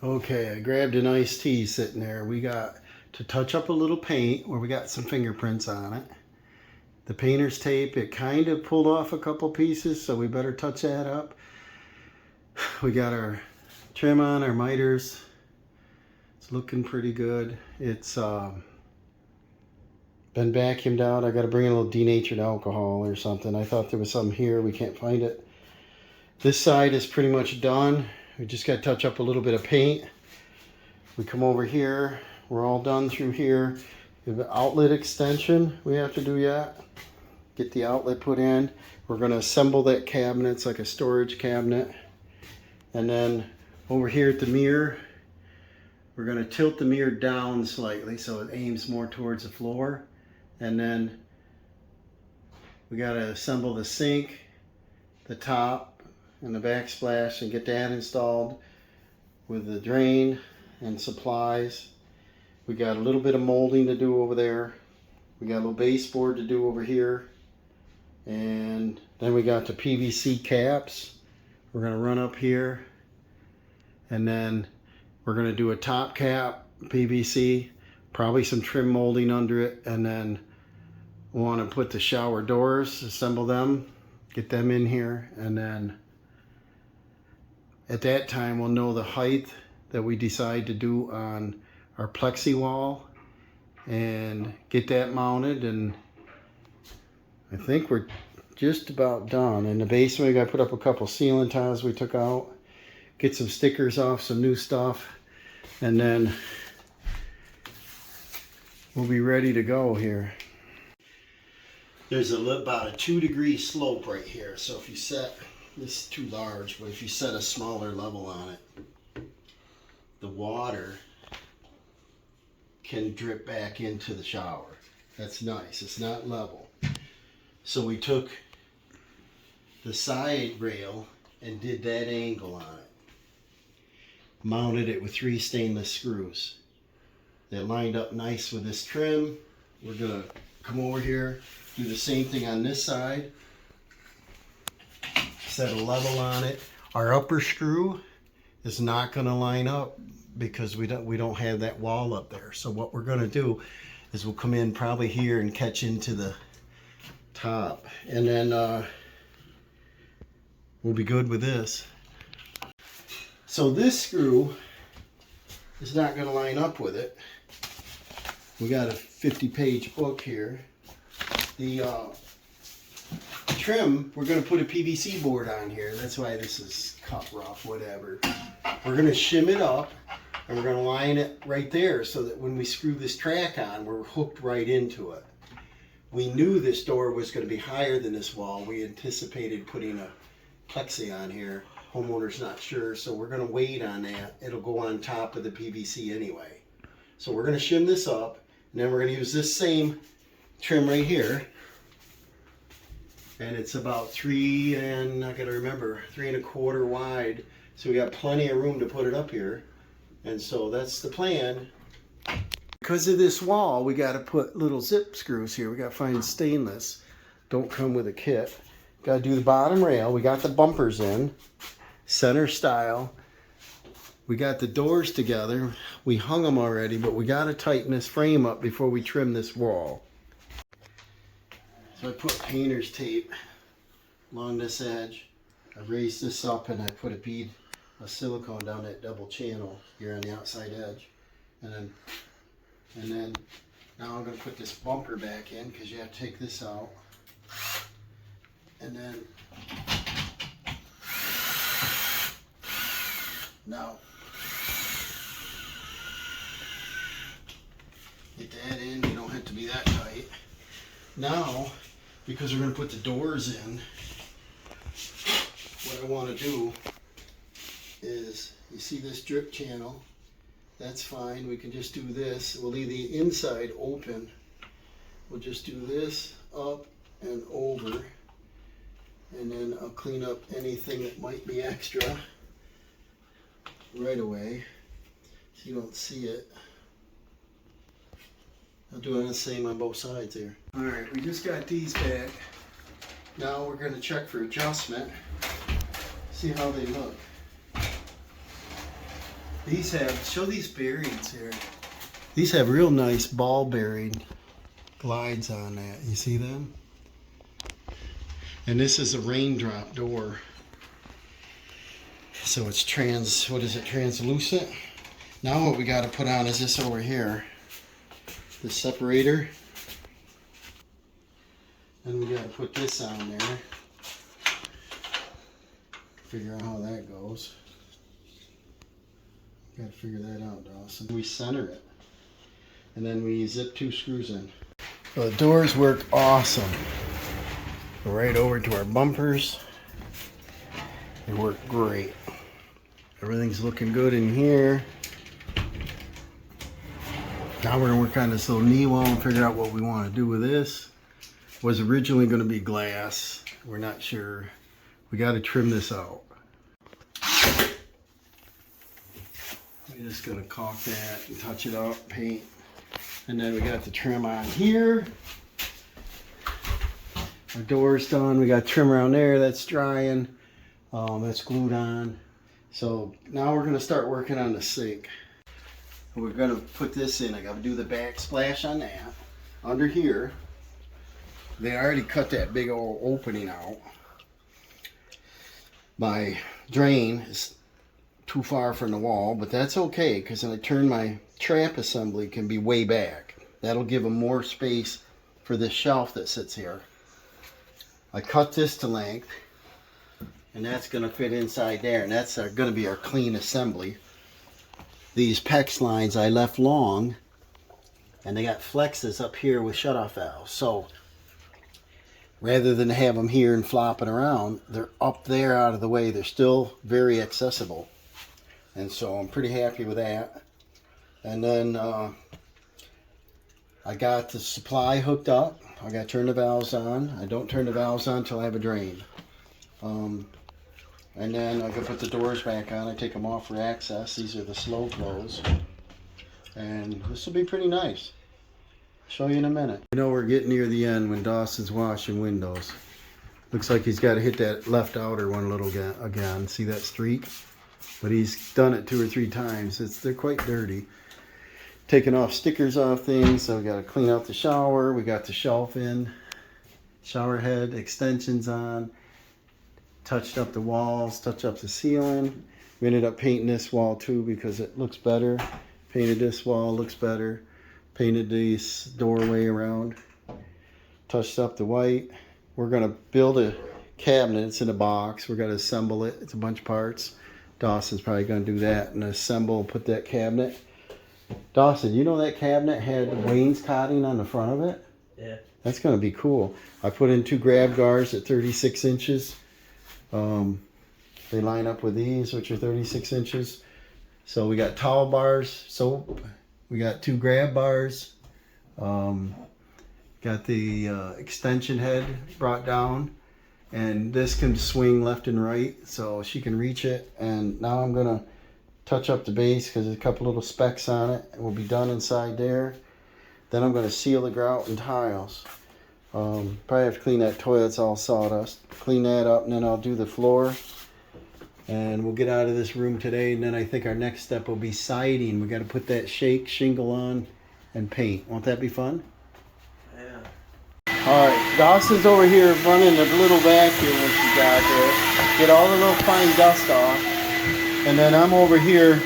Okay, I grabbed an iced tea sitting there. We got to touch up a little paint where we got some fingerprints on it. The painter's tape, it kind of pulled off a couple pieces, so we better touch that up. We got our trim on, our miters. It's looking pretty good. It's been vacuumed out. I got to bring in a little denatured alcohol or something. I thought there was some here. We can't find it. This side is pretty much done. We just got to touch up a little bit of paint. We come over here. We're all done through here. We have an outlet extension we have to do yet. Get the outlet put in. We're going to assemble that cabinet. It's like a storage cabinet. And then over here at the mirror, we're going to tilt the mirror down slightly so it aims more towards the floor. And then we got to assemble the sink, the top, and the backsplash and get that installed with the drain and supplies. We got a little bit of molding to do over there. We got a little baseboard to do over here. And then we got the PVC caps. We're going to run up here. And then we're going to do a top cap PVC, probably some trim molding under it. And then we want to put the shower doors, assemble them, get them in here. And then at that time, we'll know the height that we decide to do on our plexi wall and get that mounted. And I think we're just about done. In the basement, we got to put up a couple ceiling tiles we took out, get some stickers off, some new stuff, and then we'll be ready to go here. There's about a 2-degree slope right here. So if you set, this is too large, but if you set a smaller level on it, the water can drip back into the shower. That's nice. It's not level. So we took the side rail and did that angle on it. Mounted it with 3 stainless screws. That lined up nice with this trim. We're gonna come over here, do the same thing on this side. Set a level on it. Our upper screw is not going to line up because we don't have that wall up there. So what we're going to do is we'll come in probably here and catch into the top, and then we'll be good with this. So this screw is not going to line up with it. We got a 50-page book here. The trim, we're going to put a PVC board on here. That's why this is cut rough, whatever. We're going to shim it up and we're going to line it right there so that when we screw this track on, we're hooked right into it. We knew this door was going to be higher than this wall. We anticipated putting a plexi on here. Homeowner's not sure, so we're going to wait on that. It'll go on top of the PVC anyway. So we're going to shim this up, and then we're going to use this same trim right here. And it's about 3 and, I gotta remember, 3 1/4 wide. So we got plenty of room to put it up here. And so that's the plan. Because of this wall, we gotta put little zip screws here. We gotta find stainless. Don't come with a kit. Gotta do the bottom rail. We got the bumpers in, center style. We got the doors together. We hung them already, but we gotta tighten this frame up before we trim this wall. So I put painter's tape along this edge. I raised this up and I put a bead of silicone down that double channel here on the outside edge. And then now I'm going to put this bumper back in because you have to take this out. And then now get that in. You don't have to be that tight. Now, because we're going to put the doors in, what I want to do is, you see this drip channel, that's fine. We can just do this. We'll leave the inside open. We'll just do this up and over, and then I'll clean up anything that might be extra right away so you don't see it. I'll do it the same on both sides here. Alright, we just got these back. Now we're going to check for adjustment. See how they look. These have, show these bearings here. These have real nice ball bearing glides on that. You see them? And this is a raindrop door. So it's translucent. Now what we got to put on is this over here. The separator. And we got to put this on there. Figure out how that goes. Got to figure that out, Dawson. We center it. And then we zip 2 screws in. So the doors work awesome. Go right over to our bumpers. They work great. Everything's looking good in here. Now we're going to work on this little knee wall and figure out what we want to do with this. It was originally going to be glass. We're not sure. We got to trim this out. We're just going to caulk that and touch it up, paint. And then we got the trim on here. Our door's done. We got trim around there. That's drying. That's glued on. So now we're going to start working on the sink. We're going to put this in. I got to do the backsplash on that. Under here, they already cut that big old opening out. My drain is too far from the wall, but that's okay because when I turn my trap assembly can be way back. That'll give them more space for this shelf that sits here. I cut this to length, and that's going to fit inside there, and that's going to be our clean assembly. These PEX lines I left long, and they got flexes up here with shutoff valves. So rather than have them here and flopping around, they're up there out of the way. They're still very accessible. And so I'm pretty happy with that. And then I got the supply hooked up. I got to turn the valves on. I don't turn the valves on until I have a drain. And then I can put the doors back on. I take them off for access. These are the slow close. And this will be pretty nice. Show you in a minute. You know we're getting near the end when Dawson's washing windows. Looks like he's got to hit that left outer one a little again. See that streak? But he's done it 2 or 3 times. They're quite dirty. Taking off stickers off things. So we got to clean out the shower. We got the shelf in. Shower head extensions on. Touched up the walls, touched up the ceiling. We ended up painting this wall too because it looks better. Painted this wall, looks better. Painted this doorway around. Touched up the white. We're going to build a cabinet. It's in a box. We're going to assemble it. It's a bunch of parts. Dawson's probably going to do that and assemble, put that cabinet. Dawson, you know that cabinet had wainscoting on the front of it? Yeah. That's going to be cool. I put in 2 grab guards at 36 inches. They line up with these, which are 36 inches. So we got towel bars, soap. We got 2 grab bars. Got the extension head brought down. And this can swing left and right, so she can reach it. And now I'm going to touch up the base because there's a couple little specks on it. It will be done inside there. Then I'm going to seal the grout and tiles. Probably have to clean that toilet. It's all sawdust. Clean that up, and then I'll do the floor. And we'll get out of this room today. And then I think our next step will be siding. We got to put that shake shingle on and paint. Won't that be fun? Yeah. All right, Dawson's over here running the little vacuum that she got there. Get all the little fine dust off. And then I'm over here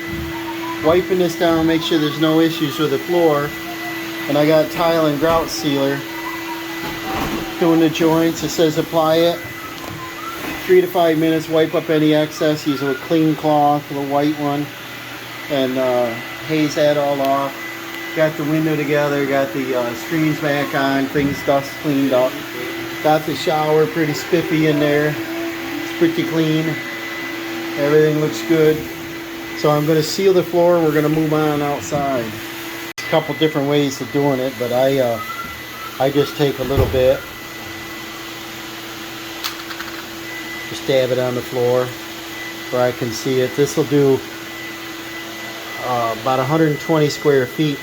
wiping this down, make sure there's no issues with the floor. And I got tile and grout sealer. Doing the joints. It says apply it 3 to 5 minutes, wipe up any excess, use a clean cloth, a white one, and haze that all off. Got the window together, got the screens back on, things dust cleaned up. Got the shower pretty spiffy in there. It's pretty clean. Everything looks good. So I'm going to seal the floor. We're going to move on outside. A couple different ways of doing it, but I just take a little bit. Just dab it on the floor where I can see it. This will do about 120 square feet,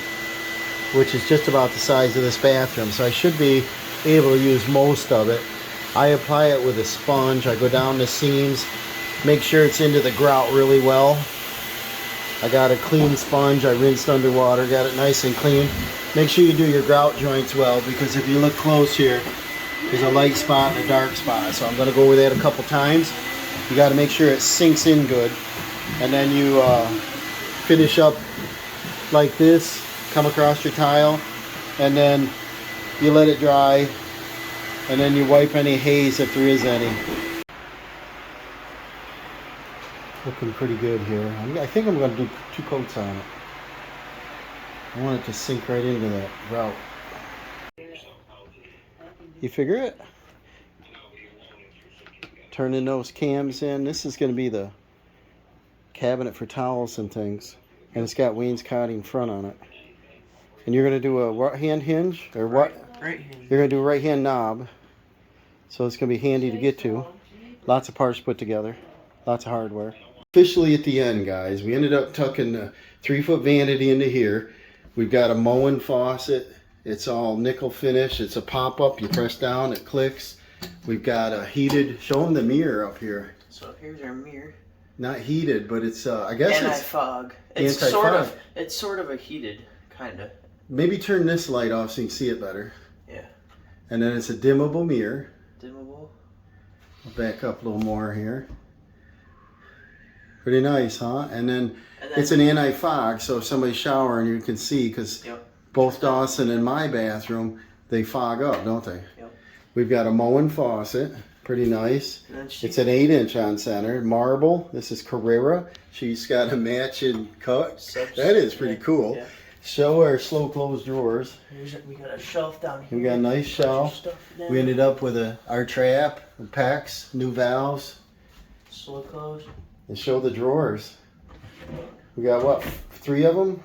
which is just about the size of this bathroom. So I should be able to use most of it. I apply it with a sponge. I go down the seams, make sure it's into the grout really well. I got a clean sponge. I rinsed underwater, got it nice and clean. Make sure you do your grout joints well, because if you look close here, there's a light spot and a dark spot. So I'm going to go over that a couple times. You got to make sure it sinks in good. And then you finish up like this, come across your tile, and then you let it dry, and then you wipe any haze if there is any. Looking pretty good here. I think I'm going to do 2 coats on it. I want it to sink right into that grout. You figure it? Turning those cams in. This is going to be the cabinet for towels and things. And it's got wainscoting front on it. And you're going to do a what hand hinge? Or what? Right hand. You're going to do a right hand knob. So it's going to be handy to get to. Lots of parts put together. Lots of hardware. Officially at the end, guys. We ended up tucking the 3-foot vanity into here. We've got a Moen faucet. It's all nickel finish. It's a pop-up. You press down, it clicks. We've got a heated, show them the mirror up here. So here's our mirror. Not heated, but it's, I guess anti-fog. It's sort of a heated, kind of. Maybe turn this light off so you can see it better. Yeah. And then it's a dimmable mirror. Dimmable. I'll back up a little more here. Pretty nice, huh? And then it's an anti-fog, so if somebody's showering, you can see, because both Dawson and my bathroom, they fog up, don't they? Yep. We've got a Moen faucet, pretty nice. It's an 8-inch on center, marble. This is Carrera. She's got a matching cut. That is pretty cool. Yeah. Show our slow close drawers. We got a shelf down here. We got a nice shelf. We ended up with our trap, PAX, new valves. Slow close. And show the drawers. We got what, 3 of them?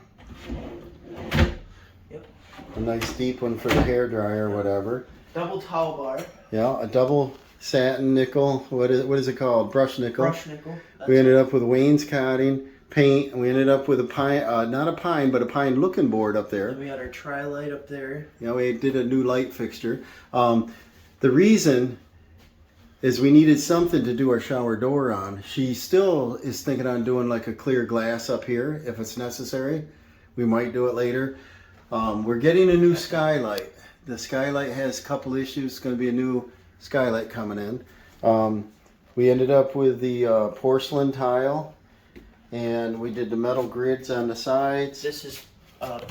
Yep. A nice deep one for the hair dryer or whatever. Double towel bar. Yeah, a double satin nickel. What is it called? Brush nickel. Brush nickel. We ended up with wainscoting, paint, and we ended up with a pine, not a pine, but a pine looking board up there. We got our tri-light up there. Yeah, we did a new light fixture. The reason is we needed something to do our shower door on. She still is thinking on doing like a clear glass up here if it's necessary. We might do it later. We're getting a new skylight. The skylight has a couple issues. It's going to be a new skylight coming in. We ended up with the porcelain tile, and we did the metal grids on the sides. This is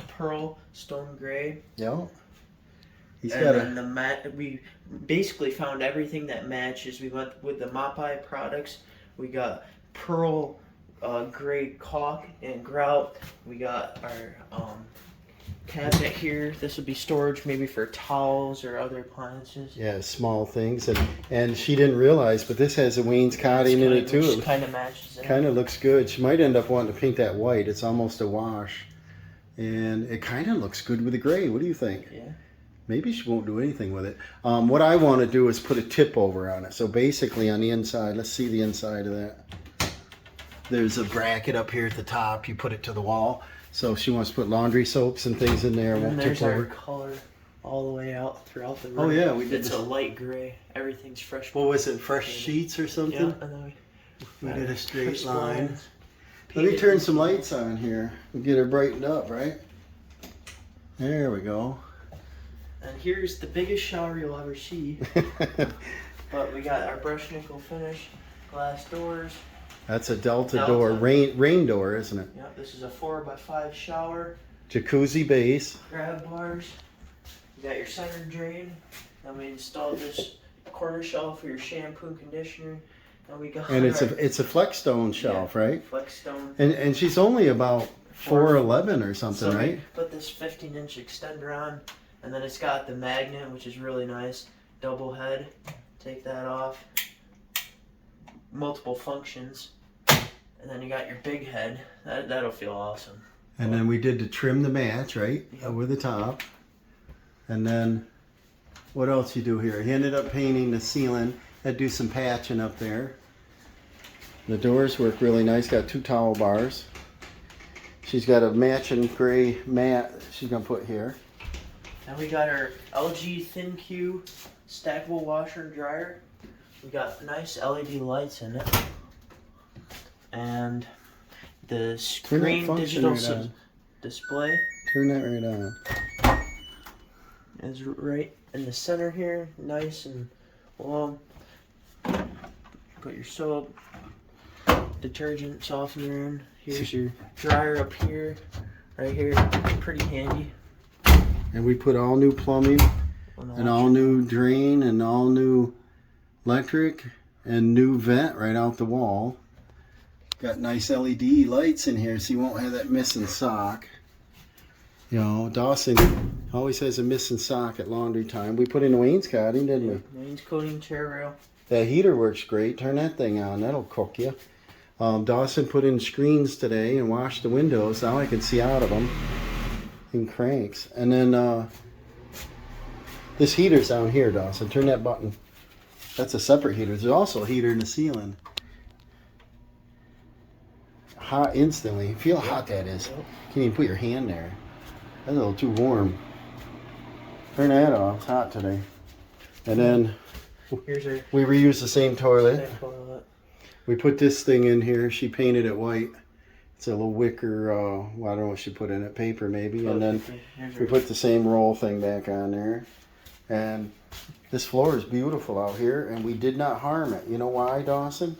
pearl stone gray. Yeah. The mat. We basically found everything that matches. We went with the Mapai products. We got pearl gray caulk and grout. We got our cabinet here. This would be storage maybe for towels or other appliances. Yeah, small things. And she didn't realize, but this has a wainscoting in it too. It kind of matches it. Kind of looks good. She might end up wanting to paint that white. It's almost a wash. And it kind of looks good with the gray. What do you think? Yeah. Maybe she won't do anything with it. What I want to do is put a tip over on it. So basically on the inside, let's see the inside of that. There's a bracket up here at the top. You put it to the wall. So she wants to put laundry soaps and things in there. And there's our color all the way out throughout the room. Oh yeah, we did. It's a light gray. Everything's fresh. What was it? Fresh sheets or something? Yeah, and then we did a straight line. Let me turn some lights on here. We'll get her brightened up, right? There we go. And here's the biggest shower you'll ever see. But we got our brush nickel finish, glass doors. That's a Delta door, rain door, isn't it? Yep, this is a 4x5 shower. Jacuzzi base. Grab bars. You got your center drain. Then we installed this corner shelf for your shampoo and conditioner. And we got it's a Flexstone shelf, right? Flexstone. And she's only about 4'11" or something, so right? We put this 15-inch extender on, and then it's got the magnet, which is really nice. Double head. Take that off. Multiple functions. And then you got your big head. That'll feel awesome. And then we did to trim the match, right? Yep. Over the top. And then, what else you do here? He ended up painting the ceiling. Had to do some patching up there. The doors work really nice. Got 2 towel bars. She's got a matching gray mat she's going to put here. Now we got our LG ThinQ stackable washer and dryer. We got nice LED lights in it. And the screen digital display. Turn that right on. Is right in the center here, nice and long. Put your soap, detergent, softener in. Here's your dryer up here, right here, pretty handy. And we put all new plumbing, and all new drain, and all new electric, and new vent right out the wall. Got nice LED lights in here, so you won't have that missing sock. You know, Dawson always has a missing sock at laundry time. We put in wainscoting, didn't we? Wainscoting, chair rail. That heater works great. Turn that thing on. That'll cook you. Dawson put in screens today and washed the windows. Now I can see out of them. And cranks. And then this heater's down here, Dawson. Turn that button. That's a separate heater. There's also a heater in the ceiling. Hot instantly. Feel how hot that is. Can't even put your hand there. That's a little too warm. Turn that off. It's hot today. And then we reuse the same toilet. We put this thing in here. She painted it white. It's a little wicker, well, I don't know what she put in it, paper maybe. And then we put the same roll thing back on there. And this floor is beautiful out here, and we did not harm it. You know why, Dawson?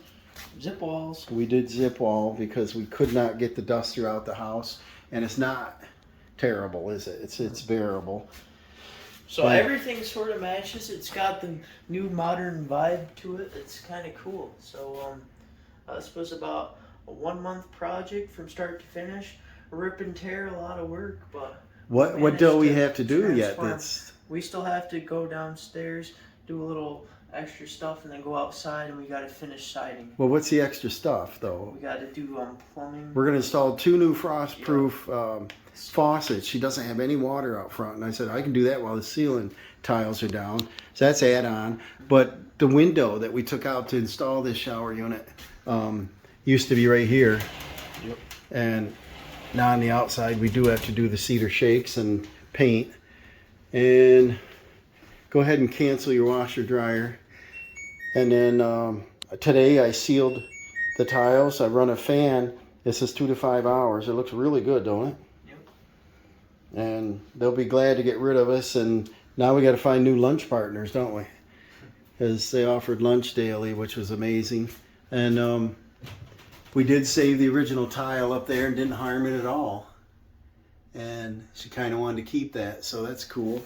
Zip walls. We did zip wall because we could not get the duster out the house. And it's not terrible, is it? It's bearable. So everything sort of matches. It's got the new modern vibe to it. It's kind of cool. So this was about a 1 month project from start to finish. Rip and tear, a lot of work, but what do we have to do yet? We still have to go downstairs, do a little extra stuff, and then go outside, and we got to finish siding. Well, what's the extra stuff though? We got to do plumbing. We're gonna install 2 new frost-proof faucets. She doesn't have any water out front, and I said I can do that while the ceiling tiles are down. So that's add-on. But the window that we took out to install this shower unit used to be right here. Yep. And now on the outside we do have to do the cedar shakes and paint. And go ahead and cancel your washer dryer. And then today I sealed the tiles. I run a fan. It says 2 to 5 hours. It looks really good, don't it? Yep. And they'll be glad to get rid of us. And now we got to find new lunch partners, don't we? Because they offered lunch daily, which was amazing. And we did save the original tile up there and didn't harm it at all. And she kind of wanted to keep that, so that's cool.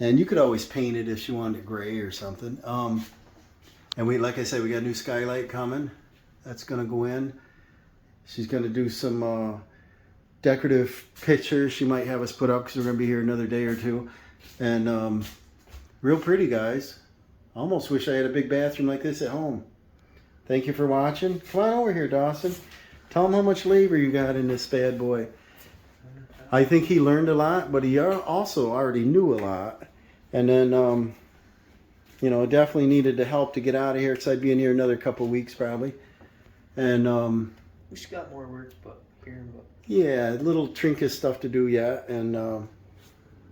And you could always paint it if she wanted it gray or something. And we, like I said, we got a new skylight coming. That's gonna go in. She's gonna do some decorative pictures she might have us put up because we're gonna be here another day or two. And real pretty, guys. Almost wish I had a big bathroom like this at home. Thank you for watching. Come on over here, Dawson. Tell him how much labor you got in this bad boy. I think he learned a lot, but he also already knew a lot. And then, you know, definitely needed the help to get out of here because I'd be in here another couple weeks probably. And we just got more work, but yeah, little trinket stuff to do yet. And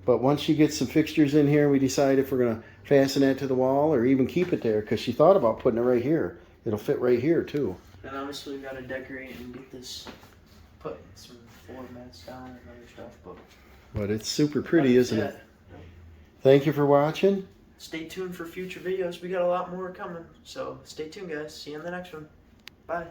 but once she gets some fixtures in here, we decide if we're gonna fasten that to the wall or even keep it there because she thought about putting it right here. It'll fit right here too. And obviously we gotta decorate and get this, put some floor mats down and other stuff. But it's super pretty, isn't it? Thank you for watching. Stay tuned for future videos. We got a lot more coming. So stay tuned, guys. See you in the next one. Bye.